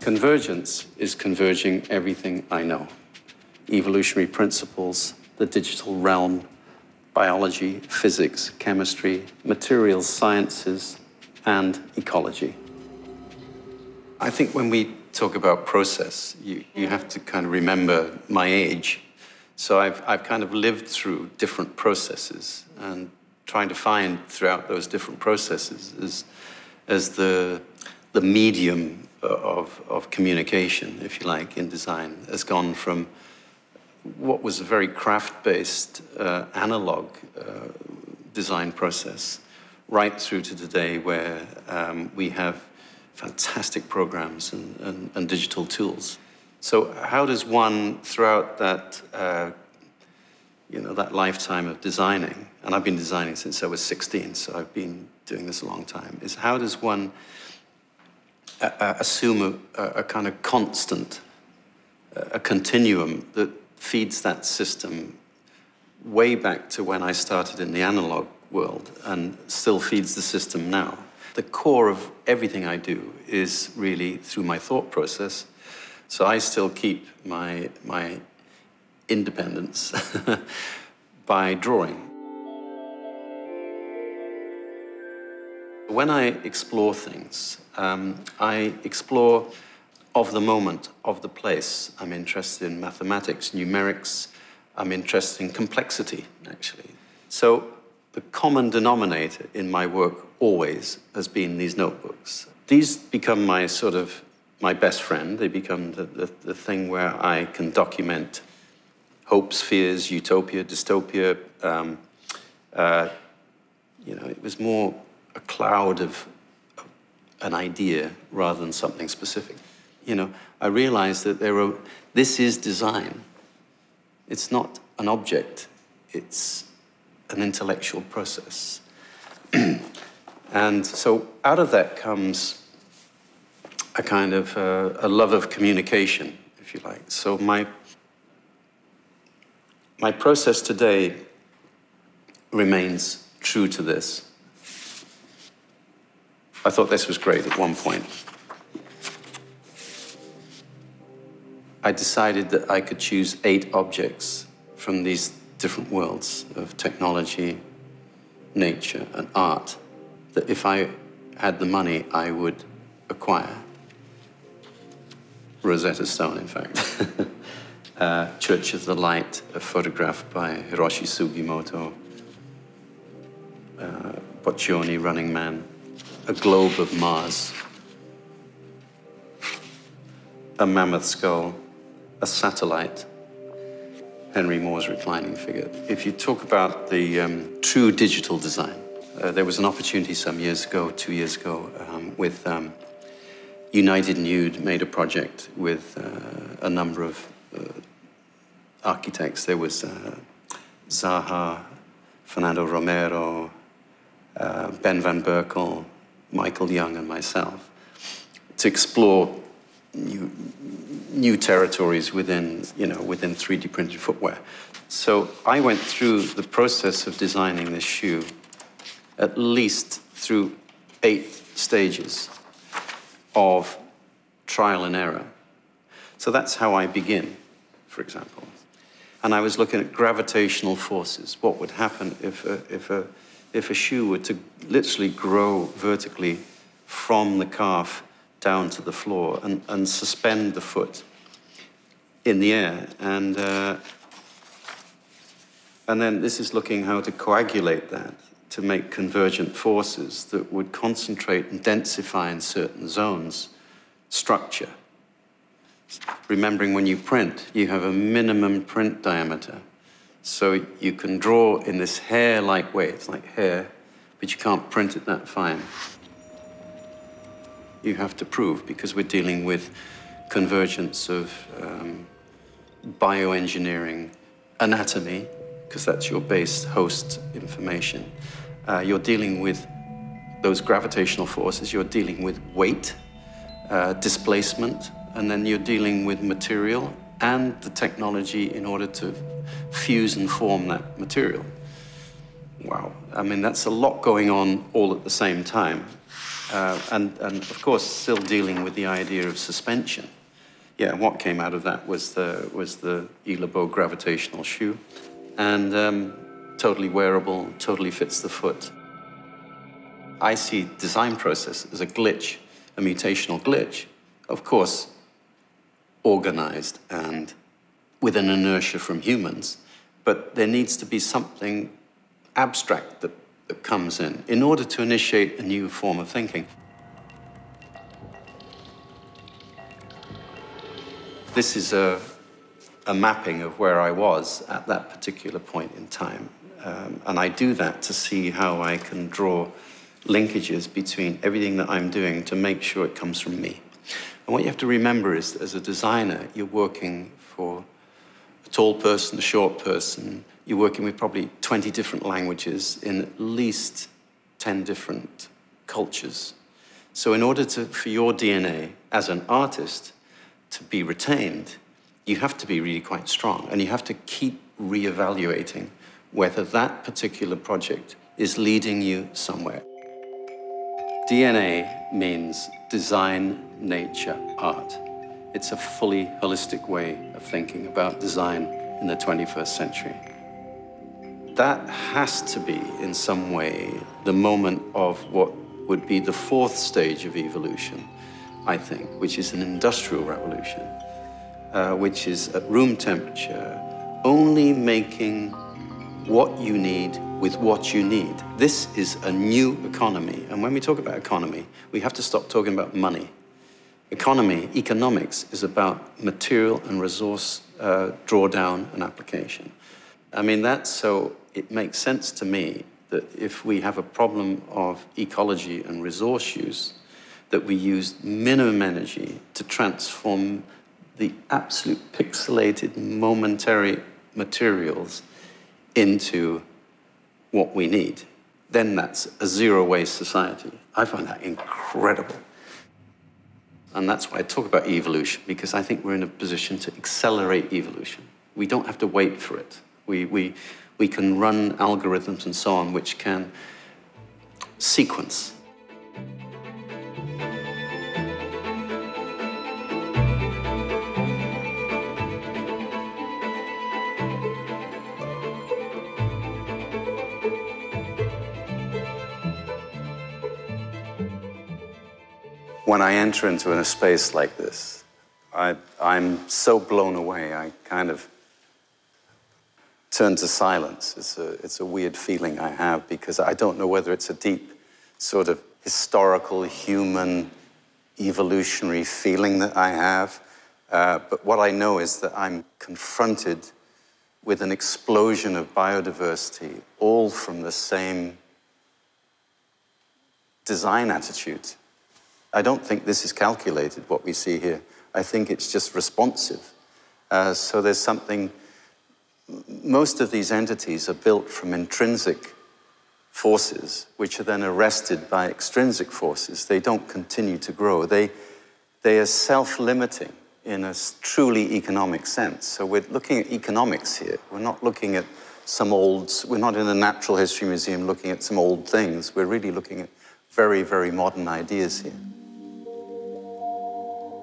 Convergence is converging everything I know. Evolutionary principles, the digital realm, biology, physics, chemistry, materials sciences, and ecology. I think when we talk about process, you have to kind of remember my age. So I've kind of lived through different processes and trying to find throughout those different processes as the medium of communication, if you like, in design has gone from what was a very craft-based analog design process right through to today where we have fantastic programs and digital tools. So how does one, throughout that, that lifetime of designing, and I've been designing since I was 16, so I've been doing this a long time, is how does one assume a kind of constant, a continuum that feeds that system way back to when I started in the analog world and still feeds the system now. The core of everything I do is really through my thought process. So I still keep my independence by drawing. When I explore things, I explore of the moment, of the place. I'm interested in mathematics, numerics. I'm interested in complexity, actually. So the common denominator in my work always has been these notebooks. These become my best friend. They become the thing where I can document hopes, fears, utopia, dystopia. It was more a cloud of an idea rather than something specific. I realized that this is design. It's not an object, it's an intellectual process. And so out of that comes a kind of a love of communication, if you like. So my process today remains true to this. I thought this was great at one point. I decided that I could choose 8 objects from these different worlds of technology, nature, and art that if I had the money, I would acquire. Rosetta Stone, in fact. Church of the Light, a photograph by Hiroshi Sugimoto. Boccioni, Running Man. A globe of Mars. A mammoth skull. A satellite. Henry Moore's reclining figure. If you talk about the true digital design, there was an opportunity some years ago, 2 years ago, with United Nude made a project with a number of architects. There was Zaha, Fernando Romero, Ben van Berkel, Michael Young, and myself, to explore new territories within 3D printed footwear. So I went through the process of designing this shoe at least through 8 stages of trial and error. So that's how I begin, for example. And I was looking at gravitational forces. What would happen if a shoe were to literally grow vertically from the calf down to the floor and suspend the foot in the air. And then this is looking how to coagulate that to make convergent forces that would concentrate and densify in certain zones, structure. Remembering when you print, you have a minimum print diameter. So you can draw in this hair-like way, it's like hair, but you can't print it that fine. You have to prove, because we're dealing with convergence of bioengineering, anatomy, because that's your base host information. You're dealing with those gravitational forces, you're dealing with weight, displacement, and then you're dealing with material and the technology in order to fuse and form that material. Wow, I mean, that's a lot going on all at the same time. And of course, still dealing with the idea of suspension. Yeah, and what came out of that was the Ilabo gravitational shoe, and totally wearable, totally fits the foot. I see design process as a glitch, a mutational glitch, of course, organized and with an inertia from humans, but there needs to be something abstract that comes in order to initiate a new form of thinking. This is a mapping of where I was at that particular point in time. And I do that to see how I can draw linkages between everything that I'm doing to make sure it comes from me. And what you have to remember is that as a designer, you're working for a tall person, a short person. You're working with probably 20 different languages in at least 10 different cultures. So in order for your DNA as an artist to be retained, you have to be really quite strong, and you have to keep reevaluating whether that particular project is leading you somewhere. DNA means design, nature, art. It's a fully holistic way of thinking about design in the 21st century. That has to be, in some way, the moment of what would be the fourth stage of evolution, I think, which is an industrial revolution, which is at room temperature, only making what you need with what you need. This is a new economy. And when we talk about economy, we have to stop talking about money. Economics is about material and resource drawdown and application. I mean, it makes sense to me that if we have a problem of ecology and resource use, that we use minimum energy to transform the absolute pixelated, momentary materials into what we need. Then that's a zero-waste society. I find that incredible. And that's why I talk about evolution, because I think we're in a position to accelerate evolution. We don't have to wait for it. We can run algorithms and so on which can sequence. When I enter into a space like this, I'm so blown away, I kind of turn to silence. It's a weird feeling I have, because I don't know whether it's a deep sort of historical, human, evolutionary feeling that I have. But what I know is that I'm confronted with an explosion of biodiversity, all from the same design attitude. I don't think this is calculated, what we see here. I think it's just responsive. So there's something. Most of these entities are built from intrinsic forces, which are then arrested by extrinsic forces. They don't continue to grow. They are self-limiting in a truly economic sense. So we're looking at economics here. We're not looking at we're not in a natural history museum looking at some old things. We're really looking at very, very modern ideas here.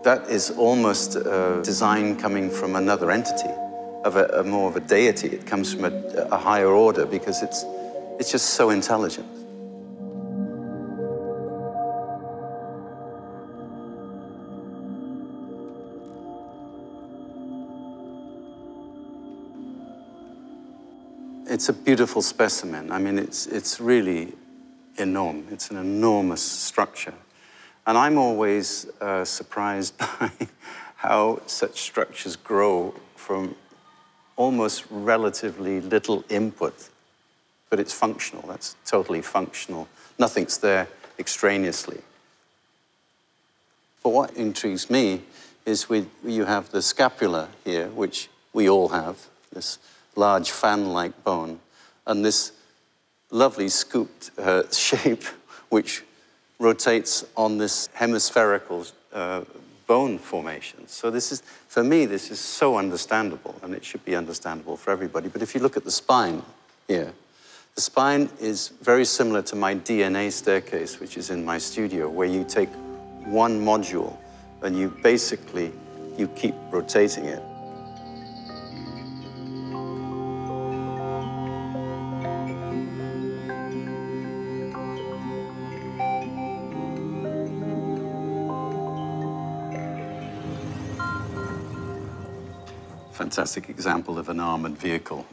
That is almost a design coming from another entity, of more of a deity. It comes from a higher order, because it's just so intelligent. It's a beautiful specimen. I mean, it's really enormous. It's an enormous structure. And I'm always surprised by how such structures grow from almost relatively little input, but it's functional. That's totally functional. Nothing's there extraneously. But what intrigues me is you have the scapula here, which we all have, this large fan-like bone, and this lovely scooped shape, which rotates on this hemispherical bone formation. So for me, this is so understandable, and it should be understandable for everybody. But if you look at the spine here, The spine is very similar to my DNA staircase, which is in my studio, where you take one module and you keep rotating it. Fantastic example of an armored vehicle,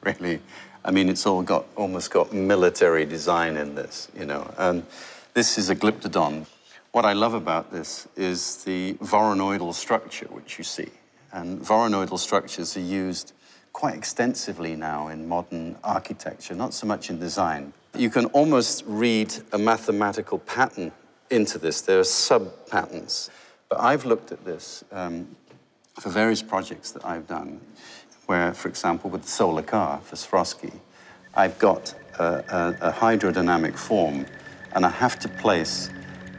really. I mean, it's almost got military design in this, you know. And this is a glyptodon. What I love about this is the voronoidal structure, which you see. And voronoidal structures are used quite extensively now in modern architecture, not so much in design. You can almost read a mathematical pattern into this. There are sub-patterns. But I've looked at this for various projects that I've done, where, for example, with the solar car for Swarovski, I've got a hydrodynamic form, and I have to place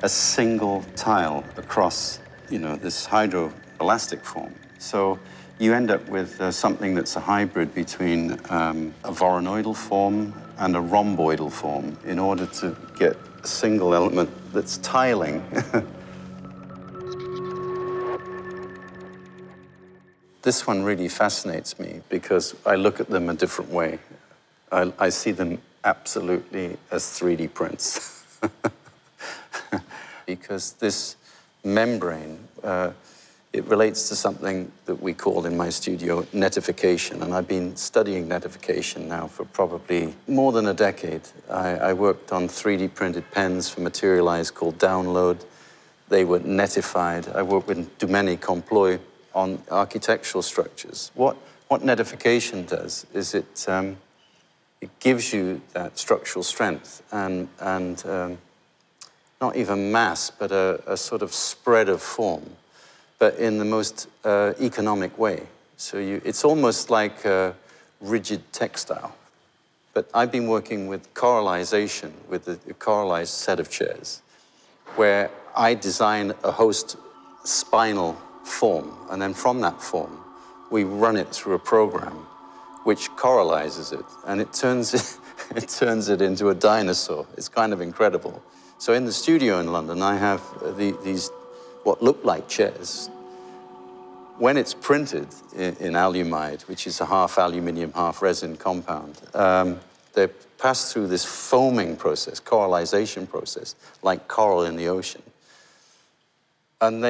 a single tile across, you know, this hydroelastic form. So you end up with something that's a hybrid between a voronoidal form and a rhomboidal form in order to get a single element that's tiling. This one really fascinates me because I look at them a different way. I see them absolutely as 3D prints. Because this membrane, it relates to something that we call in my studio netification, and I've been studying netification now for probably more than a decade. I worked on 3D printed pens for Materialize called Download. They were netified. I worked with Dumeni Comploy on architectural structures. What netification does is it gives you that structural strength and not even mass, but a sort of spread of form, but in the most economic way. So it's almost like a rigid textile. But I've been working with coralization, with a coralized set of chairs, where I design a host spinal form, and then from that form, we run it through a program which coralizes it, and it turns it into a dinosaur. It's kind of incredible. So in the studio in London, I have these what look like chairs. When it's printed in alumide, which is a half aluminium, half resin compound, they pass through this foaming process, coralization process, like coral in the ocean. And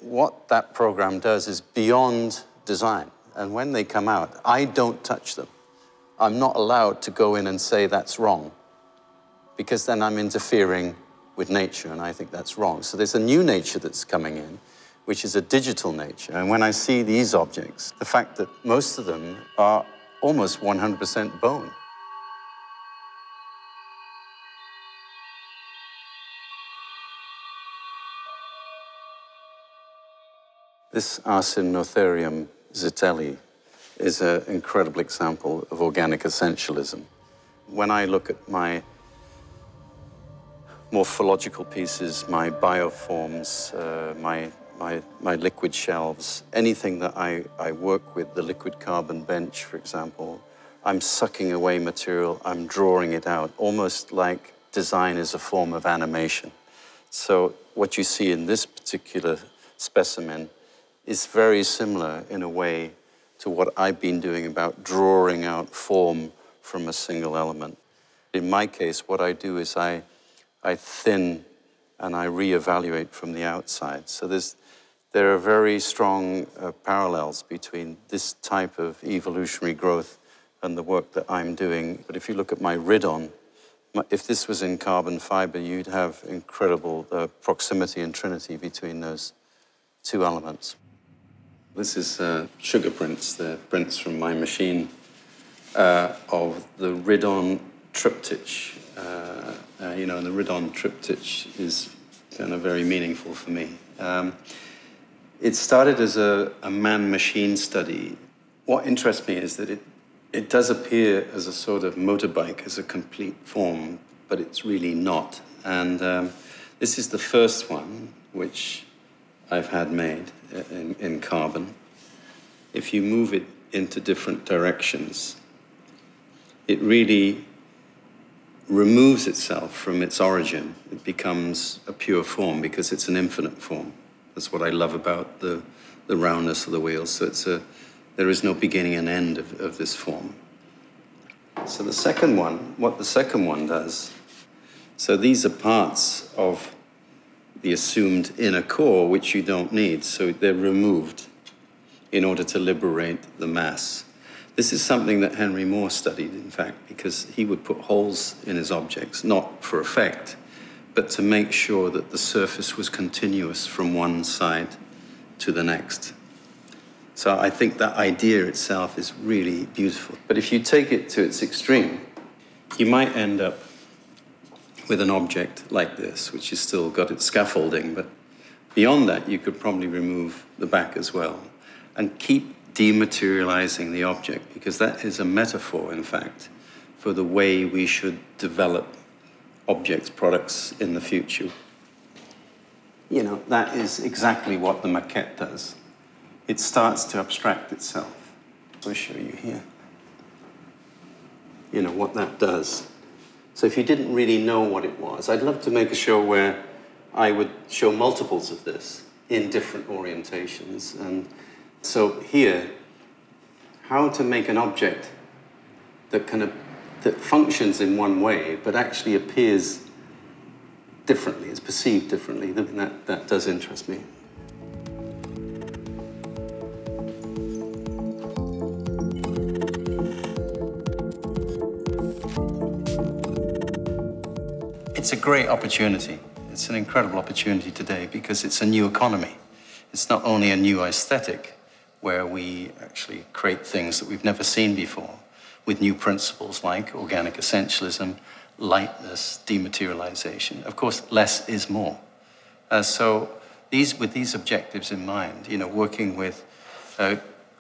what that program does is beyond design. And when they come out, I don't touch them. I'm not allowed to go in and say that's wrong, because then I'm interfering with nature, and I think that's wrong. So there's a new nature that's coming in, which is a digital nature. And when I see these objects, the fact that most of them are almost 100% bone. This Arsinotherium zitelli is an incredible example of organic essentialism. When I look at my morphological pieces, my bioforms, my liquid shelves, anything that I work with, the liquid carbon bench, for example, I'm sucking away material, I'm drawing it out, almost like design is a form of animation. So what you see in this particular specimen is very similar in a way to what I've been doing about drawing out form from a single element. In my case, what I do is I thin and I reevaluate from the outside. So there are very strong parallels between this type of evolutionary growth and the work that I'm doing. But if you look at my ridon, if this was in carbon fiber, you'd have incredible proximity and trinity between those two elements. This is sugar prints, the prints from my machine of the ridon triptych. You know, and the ridon triptych is kind of very meaningful for me. It started as a man-machine study. What interests me is that it does appear as a sort of motorbike, as a complete form, but it's really not. And this is the first one, which I've had made in carbon. If you move it into different directions, it really removes itself from its origin. It becomes a pure form because it's an infinite form. That's what I love about the roundness of the wheels. So there is no beginning and end of this form. So the second one, what the second one does, so these are parts of the assumed inner core which you don't need, so they're removed in order to liberate the mass. This is something that Henry Moore studied, in fact, because he would put holes in his objects, not for effect, but to make sure that the surface was continuous from one side to the next. So I think that idea itself is really beautiful. But if you take it to its extreme, you might end up with an object like this, which has still got its scaffolding, but beyond that, you could probably remove the back as well and keep dematerializing the object, because that is a metaphor, in fact, for the way we should develop objects, products in the future. You know, that is exactly what the maquette does. It starts to abstract itself. I'll show you here. You know, what that does. So if you didn't really know what it was, I'd love to make a show where I would show multiples of this in different orientations. And so here, how to make an object that that functions in one way, but actually appears differently, is perceived differently. That does interest me. It's a great opportunity. It's an incredible opportunity today because it's a new economy. It's not only a new aesthetic where we actually create things that we've never seen before with new principles like organic essentialism, lightness, dematerialization. Of course, less is more. So with these objectives in mind, you know, working with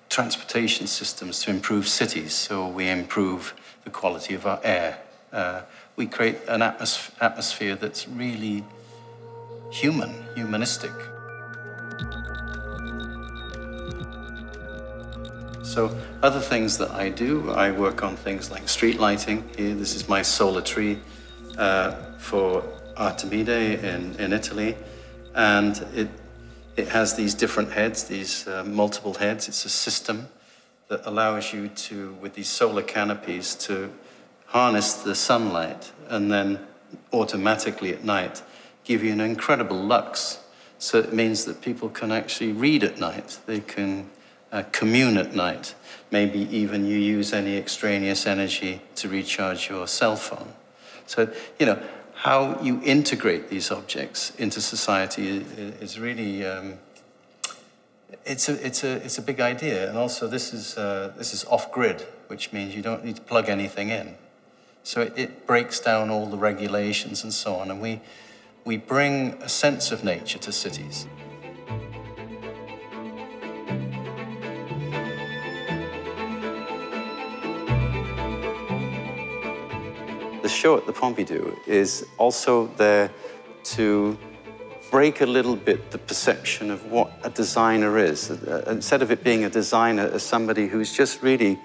transportation systems to improve cities, so we improve the quality of our air. We create an atmosphere that's really humanistic. So other things that I do, I work on things like street lighting. Here, this is my solar tree for Artemide in Italy. And it has these different heads, these multiple heads. It's a system that allows you to, with these solar canopies, to harness the sunlight and then automatically at night give you an incredible lux. So it means that people can actually read at night. They can commune at night. Maybe even you use any extraneous energy to recharge your cell phone. So, you know, how you integrate these objects into society is really, it's a big idea. And also this is off-grid, which means you don't need to plug anything in. So it breaks down all the regulations and so on, and we bring a sense of nature to cities. The show at the Pompidou is also there to break a little bit the perception of what a designer is. Instead of it being a designer as somebody who's just really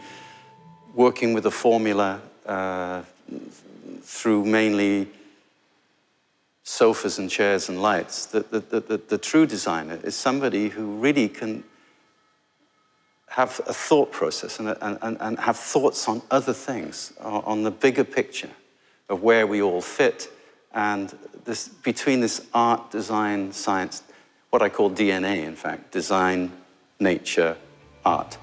working with a formula through mainly sofas and chairs and lights, the true designer is somebody who really can have a thought process and have thoughts on other things, on the bigger picture of where we all fit, and between this art, design, science, what I call DNA, in fact, design, nature, art.